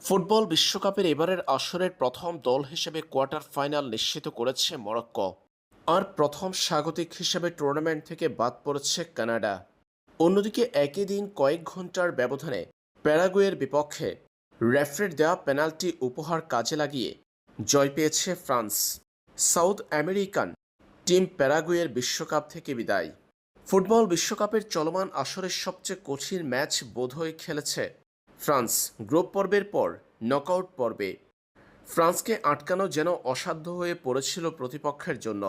Football বিশ্বকাপের এবারের আসরের প্রথম দল হিসেবে কোয়ার্টার ফাইনাল নিশ্চিত করেছে মরক্কো। আর প্রথম স্বাগতিক হিসেবে টুর্নামেন্ট থেকে বাদ পড়েছে কানাডা। অন্যদিকে একই দিন কয়েক ঘন্টার ব্যবধানে প্যারাগুয়ের বিপক্ষে রেফারির দেওয়া পেনাল্টি উপহার কাজে লাগিয়ে জয় পেয়েছে ফ্রান্স। সাউথ আমেরিকান টিম প্যারাগুয়ের বিশ্বকাপ থেকে বিদায়। ফুটবল বিশ্বকাপের চলমান আসরের সবচেয়ে কঠিন ম্যাচ বোধহয় খেলেছে ফ্রান্স। গ্রুপ পর্বের পর নকআউট পর্বে ফ্রান্সকে আটকানো যেন অসাধ্য হয়ে পড়েছিল প্রতিপক্ষের জন্য।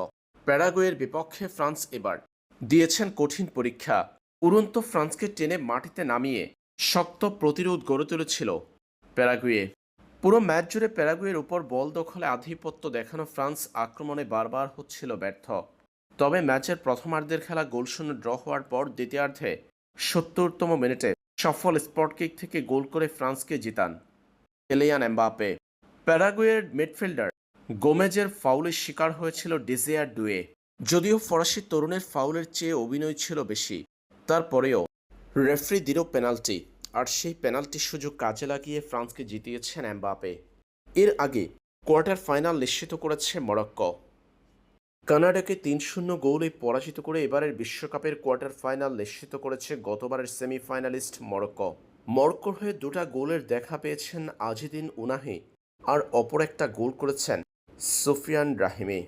প্যারাগুয়ের বিপক্ষে ফ্রান্স এবার দিয়েছেন কঠিন পরীক্ষা। উড়ন্ত ফ্রান্সকে টেনে মাটিতে নামিয়ে শক্ত প্রতিরোধ গড়ে তুলেছিল প্যারাগুয়ে। পুরো ম্যাচ জুড়ে প্যারাগুয়ের উপর বল দখলে আধিপত্য দেখানো ফ্রান্স আক্রমণে বারবার হচ্ছিল ব্যর্থ। তবে ম্যাচের প্রথমার্ধের খেলা গোলশূন্য ড্র হওয়ার পর দ্বিতীয়ার্ধে ৭০তম মিনিটে সফল স্পট কিক থেকে গোল করে ফ্রান্সকে জিতান কিলিয়ান এমবাপ্পে। প্যারাগুয়ের মিডফিল্ডার গোমেজের ফাউলের শিকার হয়েছিল ডিজিয়ার ডুয়ে। যদিও ফরাসি তরুণের ফাউলের চেয়ে অভিনয় ছিল বেশি, তারপরেও রেফারি দিল পেনাল্টি, আর সেই পেনাল্টির সুযোগ কাজে লাগিয়ে ফ্রান্সকে জিতিয়েছেন এমবাপ্পে। এর আগে কোয়ার্টার ফাইনাল নিশ্চিত করেছে মরক্কো। কানাডাকে ৩-০ গোলে পরাজিত করে এবারের বিশ্বকাপের কোয়ার্টার ফাইনাল নিশ্চিত করেছে গতবারের সেমিফাইনালিস্ট মরক্কো। মরক্কোর হয়ে দুটা গোলের দেখা পেয়েছেন আজিদিন উনাহি, আর অপর একটা গোল করেছেন সুফিয়ান রাহিমি।